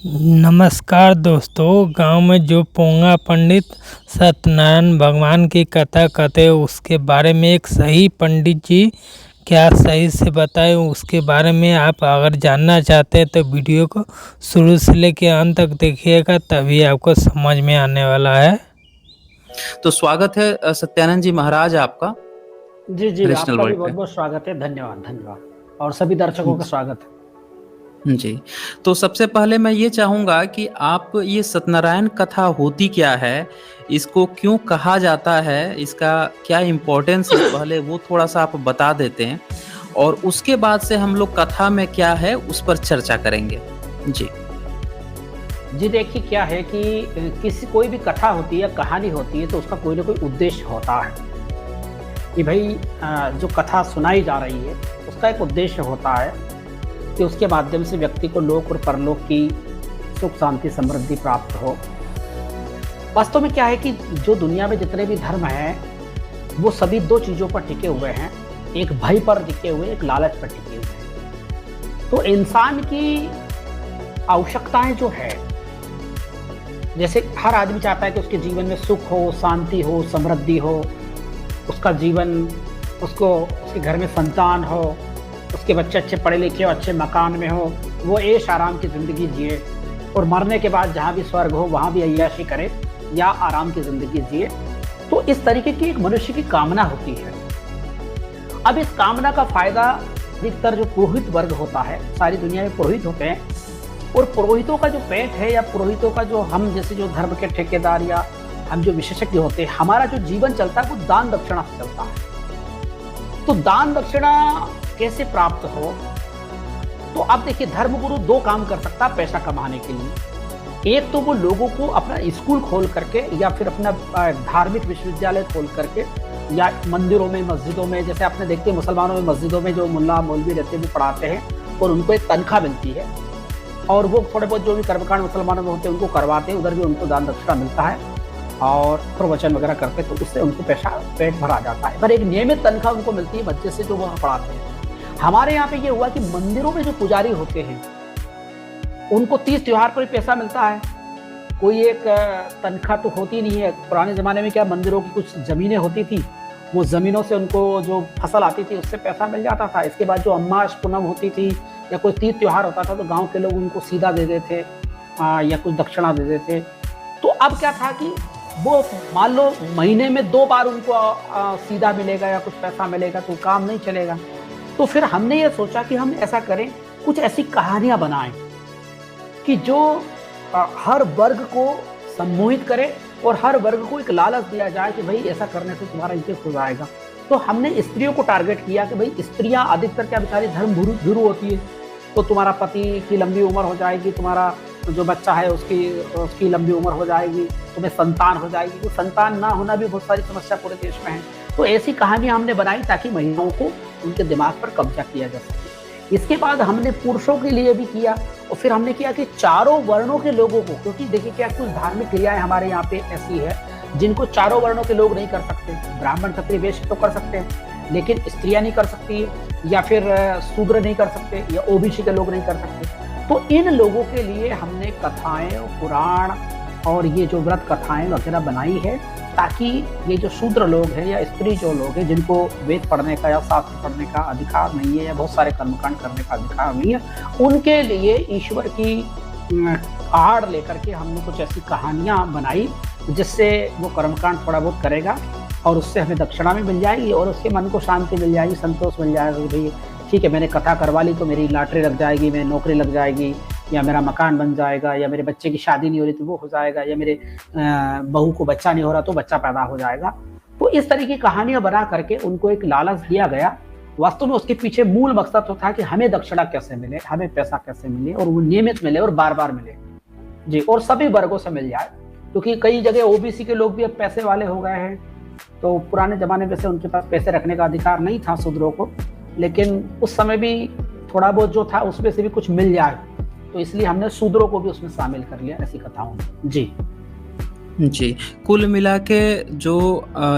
नमस्कार दोस्तों। गांव में जो पोंगा पंडित सत्यनारायण भगवान की कथा कहते हैं उसके बारे में एक सही पंडित जी क्या सही से बताए उसके बारे में आप अगर जानना चाहते हैं तो वीडियो को शुरू से लेकर अंत तक देखिएगा, तभी आपको समझ में आने वाला है। तो स्वागत है सत्यानंद जी महाराज आपका जी, जी, रेशनल आपका भी वर्ल्ड पे। बहुत-बहुत स्वागत है। धन्यवाद, धन्यवाद और सभी दर्शकों का स्वागत है। जी, तो सबसे पहले मैं ये चाहूँगा कि आप ये सत्यनारायण कथा होती क्या है? इसको क्यों कहा जाता है? इसका क्या इम्पोर्टेंस है? पहले वो थोड़ा-सा आप बता देते हैं और उसके बाद से हम लोग कथा में क्या है उस पर चर्चा करेंगे। जी। जी, देखिए क्या है कि किसी कोई भी कथा होती है या कहानी होती है तो उसका कोई न कोई उद्देश्य होता है कि भई जो कथा सुनाई जा रही है उसका एक उद्देश्य होता है कि उसके माध्यम से व्यक्ति को लोक और परलोक की सुख, शांति, समृद्धि प्राप्त हो। वास्तव में क्या है कि जो दुनिया में जितने भी धर्म हैं वो सभी 2 चीज़ों पर टिके हुए हैं। एक भय पर टिके हुए, एक लालच पर टिके हुए हैं। तो इंसान की आवश्यकताएँ जो है, जैसे हर आदमी चाहता है कि उसके जीवन में सुख हो, शांति हो, समृद्धि हो, उसका जीवन उसके घर में संतान हो, उसके बच्चे अच्छे पढ़े लिखे हो, अच्छे मकान में हो, वो ऐश आराम की ज़िंदगी जिए और मरने के बाद जहाँ भी स्वर्ग हो वहाँ भी अय्याशी करे या आराम की ज़िंदगी जिए। तो इस तरीके की एक मनुष्य की कामना होती है। अब इस कामना का फ़ायदा अधिकतर जो पुरोहित वर्ग होता है, सारी दुनिया में पुरोहित होते हैं और पुरोहितों का जो पेट है या पुरोहितों का जो हम जैसे जो धर्म के ठेकेदार या हम जो विशेषज्ञ होते हैं, हमारा जो जीवन चलता है वो दान दक्षिणा से चलता है। तो दान दक्षिणा कैसे प्राप्त हो? तो अब देखिए धर्मगुरु 2 काम कर सकता है पैसा कमाने के लिए। एक तो वो लोगों को अपना स्कूल खोल करके या फिर अपना धार्मिक विश्वविद्यालय खोल करके या मंदिरों में, मस्जिदों में, जैसे आपने देखते हैं मुसलमानों में मस्जिदों में जो मुल्ला मौलवी रहते हैं वो पढ़ाते हैं और उनको एक तनख्वाह मिलती है और वो थोड़े बहुत जो भी कर्मकांड मुसलमानों में होते हैं उनको करवाते हैं, उधर भी उनको दान दक्षिणा मिलता है और प्रवचन वगैरह करते हैं तो उससे उनको पैसा पेट भरा जाता है। पर एक नियमित तनख्वाह उनको मिलती है मस्जिद से जो वो पढ़ाते हैं। हमारे यहाँ पे ये हुआ कि मंदिरों में जो पुजारी होते हैं उनको 30 त्योहार पर पैसा मिलता है। कोई एक तनख्वाह तो होती नहीं है। पुराने ज़माने में क्या मंदिरों की कुछ ज़मीनें होती थी, वो ज़मीनों से उनको जो फसल आती थी उससे पैसा मिल जाता था। इसके बाद जो अमास पूनम होती थी या कोई तीज त्योहार होता था तो गांव के लोग उनको सीधा दे देते या कुछ दक्षिणा दे देते। तो अब क्या था कि वो मान लो महीने में 2 बार उनको सीधा मिलेगा या कुछ पैसा मिलेगा तो काम नहीं चलेगा। तो फिर हमने ये सोचा कि हम ऐसा करें, कुछ ऐसी कहानियाँ बनाएं कि जो हर वर्ग को सम्मोहित करे और हर वर्ग को एक लालच दिया जाए कि भाई ऐसा करने से तुम्हारा इज्जत हो जाएगा। तो हमने स्त्रियों को टारगेट किया कि भाई स्त्रियां अधिकतर क्या बेचारी धर्म भीरू होती है, तो तुम्हारा पति की लंबी उम्र हो जाएगी, तुम्हारा जो बच्चा है उसकी लंबी उम्र हो जाएगी, तुम्हें संतान हो जाएगी। तो संतान ना होना भी बहुत सारी समस्या पूरे देश में है। तो ऐसी कहानियां हमने बनाई ताकि महिलाओं को उनके दिमाग पर कब्जा किया जा सके। इसके बाद हमने पुरुषों के लिए भी किया और फिर हमने किया कि चारों वर्णों के लोगों को, क्योंकि देखिए क्या कुछ धार्मिक क्रियाएं हमारे यहाँ पे ऐसी है जिनको चारों वर्णों के लोग नहीं कर सकते। ब्राह्मण क्षत्रिय वैश्य तो कर सकते हैं लेकिन स्त्रियां नहीं कर सकती या फिर शूद्र नहीं कर सकते या ओबीसी के लोग नहीं कर सकते। तो इन लोगों के लिए हमने कथाएं, पुराण और ये जो व्रत कथाएं वगैरह बनाई है ताकि ये जो शूद्र लोग हैं या स्त्री जो लोग हैं जिनको वेद पढ़ने का या शास्त्र पढ़ने का अधिकार नहीं है या बहुत सारे कर्मकांड करने का अधिकार नहीं है, उनके लिए ईश्वर की आड़ लेकर के हमने कुछ ऐसी कहानियाँ बनाई जिससे वो कर्मकांड थोड़ा बहुत करेगा और उससे हमें दक्षिणा भी मिल जाएगी और उसके मन को शांति मिल जाएगी, संतोष मिल जाएगा कि भाई ठीक है मैंने कथा करवा ली तो मेरी लॉटरी लग जाएगी, मेरी नौकरी लग जाएगी या मेरा मकान बन जाएगा या मेरे बच्चे की शादी नहीं हो रही तो वो हो जाएगा या मेरे बहू को बच्चा नहीं हो रहा तो बच्चा पैदा हो जाएगा। तो इस तरह की कहानियां बना करके उनको एक लालच दिया गया। वास्तव में उसके पीछे मूल मकसद तो था कि हमें दक्षिणा कैसे मिले, हमें पैसा कैसे मिले और वो नियमित मिले और बार बार मिले जी, और सभी वर्गों से मिल जाए। क्योंकि कई जगह ओबीसी के लोग भी अब पैसे वाले हो गए हैं, तो पुराने जमाने में से उनके पास पैसे रखने का अधिकार नहीं था शूद्रों को, लेकिन उस समय भी थोड़ा बहुत जो था उसमें से भी कुछ मिल जाए तो इसलिए हमने शूद्रों को भी उसमें शामिल कर लिया ऐसी कथाओं में। जी जी, कुल मिला के जो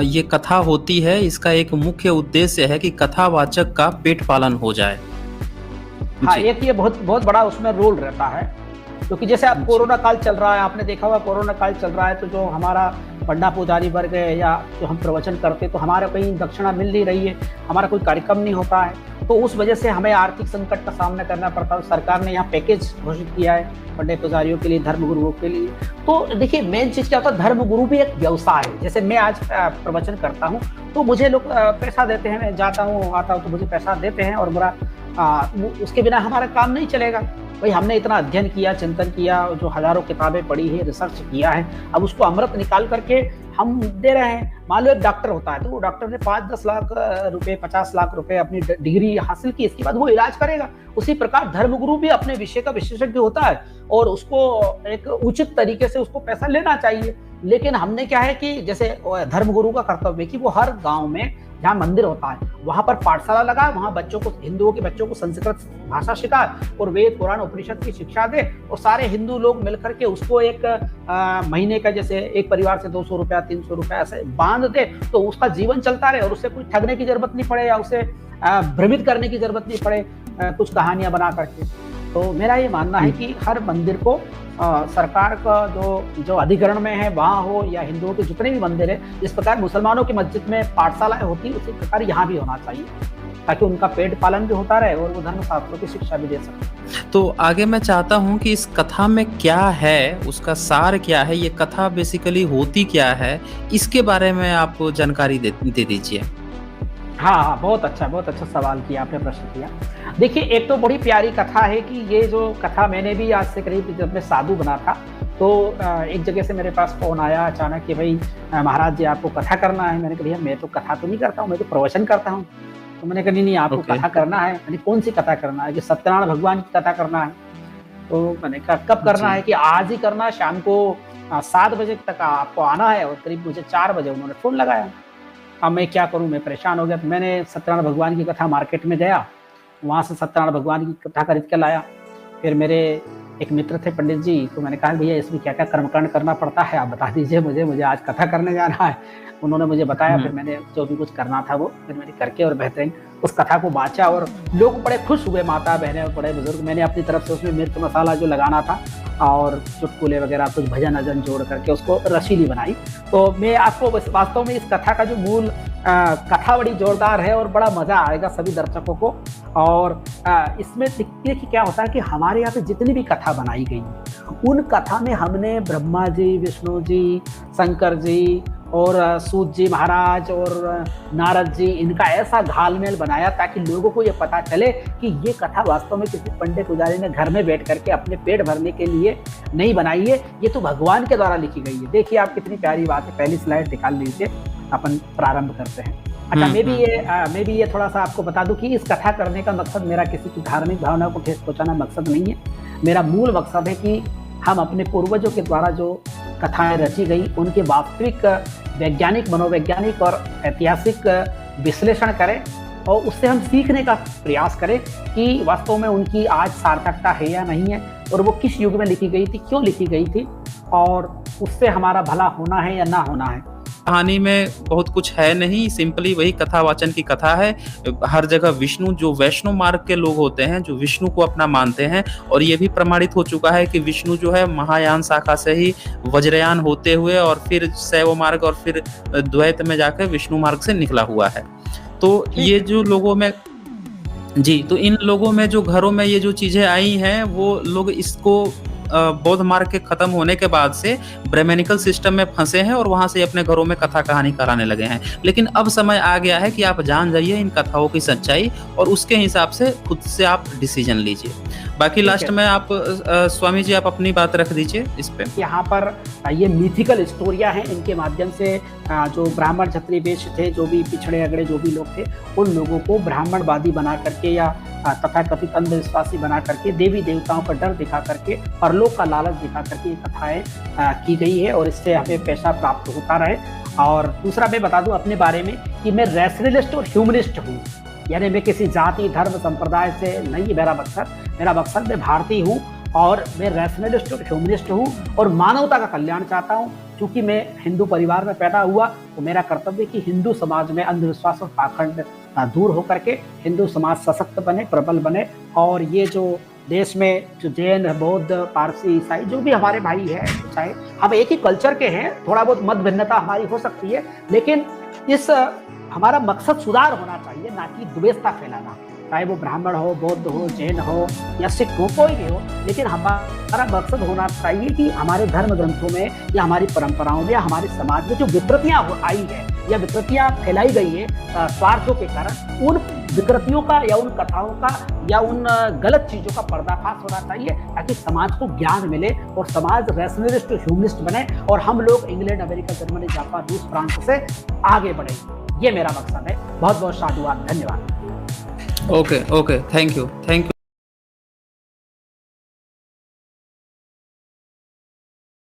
ये कथा होती है इसका एक मुख्य उद्देश्य है कि कथावाचक का पेट पालन हो जाए। हाँ, जी। एक ये बहुत बहुत बड़ा उसमें रोल रहता है क्योंकि जैसे अब जी। कोरोना काल चल रहा है, आपने देखा होगा कोरोना काल चल रहा है, तो जो हमारा पंडा पुजारी वर्ग है या जो हम प्रवचन करते हैं, तो हमारा कहीं दक्षिणा मिल नहीं रही है, हमारा कोई कार्यक्रम नहीं होता है, तो उस वजह से हमें आर्थिक संकट का सामना करना पड़ता है। सरकार ने यहाँ पैकेज घोषित किया है पंडे पुजारियों के लिए, धर्म गुरुओं के लिए। तो देखिए मेन चीज क्या होता है, धर्म गुरु भी एक व्यवसाय है। जैसे मैं आज प्रवचन करता हूँ तो मुझे लोग पैसा देते हैं, मैं जाता हूँ आता हूँ तो मुझे पैसा देते हैं, और मेरा उसके बिना हमारा काम नहीं चलेगा। भाई हमने इतना अध्ययन किया, चिंतन किया, जो हजारों किताबें पढ़ी है, रिसर्च किया है, अब उसको अमृत निकाल करके हम दे रहे हैं। मान लो एक डॉक्टर होता है, तो वो डॉक्टर ने 5-10 लाख रुपए, 50 लाख रुपए अपनी डिग्री हासिल की, इसके बाद वो इलाज करेगा। उसी प्रकार धर्मगुरु भी अपने विषय का विशेषज्ञ होता है और उसको एक उचित तरीके से उसको पैसा लेना चाहिए। लेकिन हमने क्या है कि जैसे धर्मगुरु का कर्तव्य है कि वो हर गांव में जहाँ मंदिर होता है वहां पर पाठशाला लगाए, वहां बच्चों को, हिंदुओं के बच्चों को संस्कृत भाषा सिखाए और वेद पुराण उपनिषद की शिक्षा दे, और सारे हिंदू लोग मिलकर के उसको एक महीने का, जैसे एक परिवार से 200 रुपया 300 रुपया ऐसे बांध दे, तो उसका जीवन चलता रहे और उससे कोई ठगने की जरूरत नहीं पड़े या उसे भ्रमित करने की जरूरत नहीं पड़े कुछ कहानियां बना करके। तो मेरा ये मानना है कि हर मंदिर को सरकार का जो अधिग्रहण में है वहाँ हो, या हिंदुओं के जितने भी मंदिर है, जिस प्रकार मुसलमानों की मस्जिद में पाठशालाएं होती है, उसी प्रकार यहाँ भी होना चाहिए, ताकि उनका पेट पालन भी होता रहे और वो धर्म शास्त्रों की शिक्षा भी दे सके। तो आगे मैं चाहता हूँ कि इस कथा में क्या है, उसका सार क्या है, ये कथा बेसिकली होती क्या है, इसके बारे में आप जानकारी दे दीजिए। हाँ, बहुत अच्छा सवाल किया आपने, प्रश्न किया। देखिए एक तो बड़ी प्यारी कथा है कि ये जो कथा मैंने भी आज से करीब, जब मैं साधु बना था तो एक जगह से मेरे पास फोन आया अचानक कि भाई महाराज जी आपको कथा करना है। मैंने कहा भैया मैं तो कथा तो नहीं करता हूँ, मैं तो प्रवचन करता हूँ। तो मैंने कहा नहीं आपको कथा करना है। मैंने कौन सी कथा करना है? कि सत्यनारायण भगवान की कथा करना है। तो मैंने कहा कब करना है? कि आज ही करना है, शाम को 7 बजे तक आपको आना है। और करीब मुझे 4 बजे उन्होंने फोन लगाया। अब मैं क्या करूं, मैं परेशान हो गया। तो मैंने सत्यनारायण भगवान की कथा मार्केट में गया, वहाँ से सत्यनारायण भगवान की कथा खरीद के लाया। फिर मेरे एक मित्र थे पंडित जी, तो मैंने कहा भैया इसमें क्या क्या कर्मकांड करना पड़ता है, आप बता दीजिए मुझे आज कथा करने जाना है। उन्होंने मुझे बताया, फिर मैंने जो भी कुछ करना था वो फिर मैंने करके और बेहतरीन उस कथा को बाँचा और लोग बड़े खुश हुए, माता बहनें और बड़े बुजुर्ग। मैंने अपनी तरफ से उसमें मिर्च मसाला जो लगाना था और चुटकुले वगैरह कुछ भजन अजन जोड़ करके उसको रसीली बनाई। तो मैं आपको वास्तव में इस कथा का जो मूल कथा बड़ी जोरदार है और बड़ा मजा आएगा सभी दर्शकों को। और इसमें देखिए कि क्या होता है कि हमारे यहाँ पे जितनी भी कथा बनाई गई उन कथा में हमने ब्रह्मा जी, विष्णु जी, शंकर जी और सूत जी महाराज और नारद जी, इनका ऐसा घालमेल बनाया ताकि लोगों को ये पता चले कि ये कथा वास्तव में किसी पंडित पुजारी ने घर में बैठ करके अपने पेट भरने के लिए नहीं बनाई है, ये तो भगवान के द्वारा लिखी गई है। देखिए आप कितनी प्यारी बात है। पहली स्लाइड निकाल लीजिए, अपन प्रारंभ करते हैं। अच्छा, मैं भी ये थोड़ा सा आपको बता दूं कि इस कथा करने का मकसद मेरा किसी की धार्मिक भावना को ठेस पहुंचाना मकसद नहीं है। मेरा मूल मकसद है कि हम अपने पूर्वजों के द्वारा जो कथाएं रची गई उनके वास्तविक वैज्ञानिक, मनोवैज्ञानिक और ऐतिहासिक विश्लेषण करें और उससे हम सीखने का प्रयास करें कि वास्तव में उनकी आज सार्थकता है या नहीं है, और वो किस युग में लिखी गई थी, क्यों लिखी गई थी, और उससे हमारा भला होना है या ना होना है। कहानी में बहुत कुछ है नहीं, सिंपली वही कथावाचन की कथा है। हर जगह विष्णु, जो वैष्णव मार्ग के लोग होते हैं, जो विष्णु को अपना मानते हैं, और ये भी प्रमाणित हो चुका है कि विष्णु जो है महायान शाखा से ही वज्रयान होते हुए और फिर शैव मार्ग और फिर द्वैत में जाकर विष्णु मार्ग से निकला हुआ है। तो ये जो लोगों में जी, तो इन लोगों में जो घरों में ये जो चीजें आई हैं, वो लोग इसको बौद्ध मार्ग के खत्म होने के बाद से ब्राह्मणिकल सिस्टम में फंसे हैं और वहां से अपने घरों में कथा कहानी कराने लगे हैं। लेकिन अब समय आ गया है कि आप जान जाइए इन कथाओं की सच्चाई और उसके हिसाब से खुद से आप डिसीजन लीजिए। बाकी लास्ट में आप स्वामी जी आप अपनी बात रख दीजिए इस पे। यहाँ पर ये मिथिकल स्टोरियां हैं, इनके माध्यम से जो ब्राह्मण क्षत्रिय वैश्य थे, जो भी पिछड़े अगड़े जो भी लोग थे, उन लोगों को ब्राह्मणवादी बना करके या तथा कथित अंधविश्वासी बना करके, देवी देवताओं का डर दिखा करके, परलोक का लालच दिखा करके ये कथाएं की गई है और इससे हमें पैसा प्राप्त होता रहे। और दूसरा मैं बता दूं अपने बारे में कि मैं रैशनलिस्ट और ह्यूमनिस्ट हूँ, यानी मैं किसी जाति धर्म संप्रदाय से नहीं, मेरा मकसद मैं भारतीय हूँ और मैं रैशनलिस्ट और ह्यूमनिस्ट हूँ और मानवता का कल्याण चाहता हूँ। क्योंकि मैं हिंदू परिवार में पैदा हुआ तो मेरा कर्तव्य कि हिंदू समाज में अंधविश्वास और पाखंड दूर होकर के हिंदू समाज सशक्त बने, प्रबल बने और ये जो देश में जो जैन, बौद्ध, पारसी, ईसाई जो भी हमारे भाई हैं, चाहे हम एक ही कल्चर के हैं, थोड़ा बहुत मत भिन्नता हमारी हो सकती है, लेकिन इस हमारा मकसद सुधार होना चाहिए, ना कि द्वेषता फैलाना। चाहे वो ब्राह्मण हो, बौद्ध हो, जैन हो या सिख हो, कोई भी हो, लेकिन हमारा मकसद होना चाहिए कि हमारे धर्म ग्रंथों में या हमारी परंपराओं में या हमारे समाज में जो विकृतियां आई है या विकृतियां फैलाई गई है स्वार्थों के कारण, उन विकृतियों का या उन कथाओं का या उन गलत चीजों का पर्दाफाश होना चाहिए, ताकि समाज को ज्ञान मिले और समाज रैशनलिस्ट ह्यूमनिस्ट बने और हम लोग इंग्लैंड, अमेरिका, जर्मनी, जापान, रूस, फ्रांस से आगे बढ़े। ये मेरा मकसद है। बहुत बहुत साधुवाद, धन्यवाद। Okay, thank you.